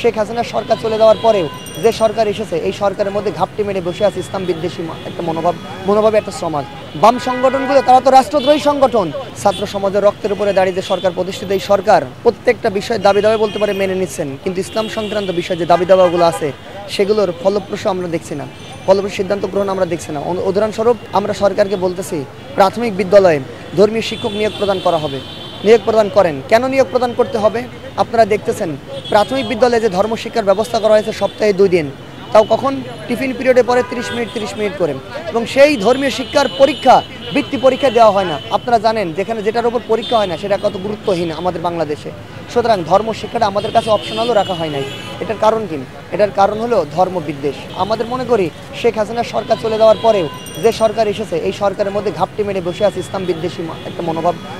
শেখ হাসিনার সরকার চলে যাওয়ার পরেও যে সরকার এসেছে এই সরকারের মধ্যে ঘাপটি মেরে বসে আছে ইসলাম বিদ্বেষী একটা মনোভাবে একটা সমাজ। বাম সংগঠনগুলো তারা তো রাষ্ট্রদ্রোহী সংগঠন। ছাত্র সমাজের রক্তের উপরে দাঁড়িয়ে যে সরকার প্রতিষ্ঠিত এই সরকার প্রত্যেকটা বিষয়ে দাবি দাওয়া বলতে পারে মেনে নিচ্ছেন, কিন্তু ইসলাম সংক্রান্ত বিষয়ে যে দাবি দাওয়াগুলো আছে সেগুলোর ফলপ্রসূ আমরা দেখছি না, ফলপ্রসূ সিদ্ধান্ত গ্রহণ আমরা দেখছি না। উদাহরণস্বরূপ আমরা সরকারকে বলতেছি প্রাথমিক বিদ্যালয়ে ধর্মীয় শিক্ষক নিয়োগ প্রদান করা হবে, নিয়োগ প্রদান করেন। কেন নিয়োগ প্রদান করতে হবে? আপনারা দেখতেছেন প্রাথমিক বিদ্যালয়ে যে ধর্মশিক্ষার ব্যবস্থা করা হয়েছে সপ্তাহে 2 দিন, তাও কখন টিফিন পিরিয়ডে পরে 30 মিনিট করে, এবং সেই ধর্মীয় শিক্ষার পরীক্ষা বৃত্তি পরীক্ষা দেওয়া হয় না। আপনারা জানেন যেখানে যেটার উপর পরীক্ষা হয় না সেটা কত গুরুত্বহীন আমাদের বাংলাদেশে। সুতরাং ধর্ম শিক্ষাটা আমাদের কাছে অপশনালও রাখা হয় নাই। এটার কারণ কি? এটার কারণ হলো ধর্ম বিদ্বেষ। আমাদের মনে করি শেখ হাসিনার সরকার চলে যাওয়ার পরেও যে সরকার এসেছে এই সরকারের মধ্যে ঘাপটি মেরে বসে আছে ইসলাম বিদ্বেষী একটা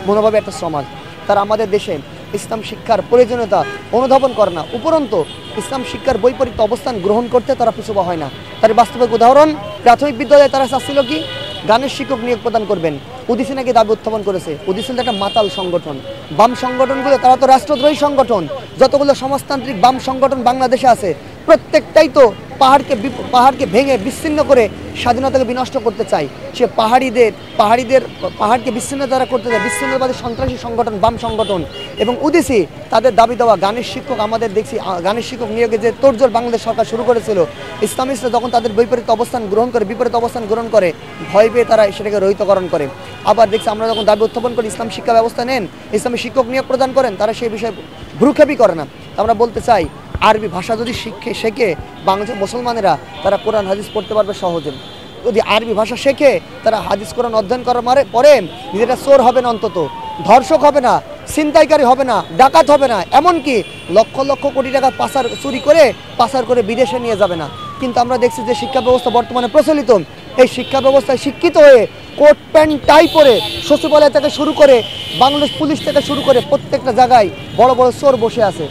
মনোভাবে একটা সমাজ। তারা আমাদের দেশে ইসলাম শিক্ষার প্রয়োজনীয়তা অনুধাবন করে না, উপরন্তু ইসলাম শিক্ষার বৈপরীত্য অবস্থান গ্রহণ করতে তারা পিছুপা হয় না। তার বাস্তবিক উদাহরণ প্রাথমিক বিদ্যালয়ে তারা চাচ্ছিল কি গানের শিক্ষক নিয়োগ প্রদান করবেন। উদিসি নাকি দাবি উত্থাপন করেছে। উদিসি একটা মাতাল সংগঠন। বাম সংগঠনগুলো তারা তো রাষ্ট্রদ্রোহী সংগঠন। যতগুলো সমাজতান্ত্রিক বাম সংগঠন বাংলাদেশে আছে প্রত্যেকটাই তো পাহাড়কে ভেঙে বিচ্ছিন্ন করে স্বাধীনতাকে বিনষ্ট করতে চায়। সে পাহাড়কে বিচ্ছিন্ন দ্বারা করতে চায়, বিচ্ছিন্নতাবাদী সন্ত্রাসী সংগঠন বাম সংগঠন। এবং উদিসি তাদের দাবি দেওয়া গানের শিক্ষক, আমাদের দেখছি গানের শিক্ষক নিয়োগে যে তোড়জোড় বাংলাদেশ সরকার শুরু করেছিল, ইসলামিস্টরা যখন তাদের বিপরীত অবস্থান গ্রহণ করে ভয় পেয়ে তারা সেটাকে রহিতকরণ করে। আবার দেখছি আমরা যখন দাবি উত্থাপন করি ইসলাম শিক্ষা ব্যবস্থা নেন, ইসলামী শিক্ষক নিয়োগ প্রদান করেন, তারা সেই বিষয়ে ভ্রুক্ষেপই করে না। আমরা বলতে চাই আরবি ভাষা যদি শেখে বাংলাদেশের মুসলমানেরা তারা কোরআন হাদিস পড়তে পারবে সহজে। যদি আরবি ভাষা শেখে তারা হাদিস কোরআন অধ্যয়ন করার পরে নিজেরা চোর হবে না, অন্তত ধর্ষক হবে না, ছিনতাইকারী হবে না, ডাকাত হবে না, এমনকি লক্ষ লক্ষ কোটি টাকা চুরি করে পাচার করে বিদেশে নিয়ে যাবে না। কিন্তু আমরা দেখছি যে শিক্ষা ব্যবস্থা বর্তমানে প্রচলিত, এই শিক্ষা ব্যবস্থায় শিক্ষিত হয়ে কোট প্যান্ট টাই পরে সচিবালয় থেকে শুরু করে বাংলাদেশ পুলিশ থেকে শুরু করে প্রত্যেকটা জায়গায় বড় বড় চোর বসে আছে।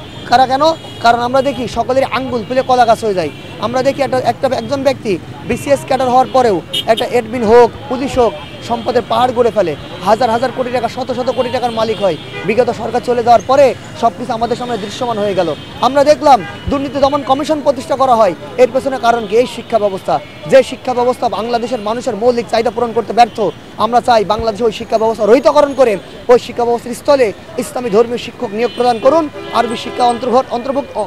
কেন? কারণ আমরা দেখি সকলের আঙ্গুল ফুলে কলা গাছ হয়ে যায়। আমরা দেখি একজন ব্যক্তি বিসিএস ক্যাডার হওয়ার পরেও একটা অ্যাডমিন হোক, পুলিশ হোক, সম্পদের পাহাড় গড়ে ফেলে, হাজার কোটি টাকা, শত কোটি টাকার মালিক হয়। বিগত সরকার চলে যাওয়ার পরে সবকিছু আমাদের সামনে দৃশ্যমান হয়ে গেল। আমরা দেখলাম দুর্নীতি দমন কমিশন প্রতিষ্ঠা করা হয়। এর পেছনে কারণ কি? এই শিক্ষা ব্যবস্থা। যে শিক্ষা ব্যবস্থা বাংলাদেশের মানুষের মৌলিক চাহিদা পূরণ করতে ব্যর্থ, আমরা চাই বাংলাদেশে ওই শিক্ষা ব্যবস্থা রহিতকরণ করে ওই শিক্ষা ব্যবস্থার স্থলে ইসলামী ধর্মীয় শিক্ষক নিয়োগ প্রদান করুন, আরবি শিক্ষা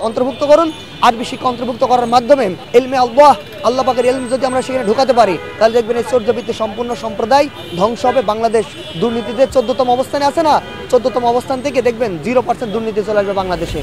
অন্তর্ভুক্ত করুন। আরবি শিক্ষা অন্তর্ভুক্ত করার মাধ্যমে ইলমে আল্লাহ পাকের ইলম যদি আমরা সেখানে ঢুকাতে পারি, তাহলে দেখবেন এই চৌর্যবৃত্তির সম্পূর্ণ সম্প্রদায় ধ্বংস হবে। বাংলাদেশ দুর্নীতিতে 14তম অবস্থানে আছে না, 14তম অবস্থান থেকে দেখবেন 0% দুর্নীতি চলে আসবে বাংলাদেশে।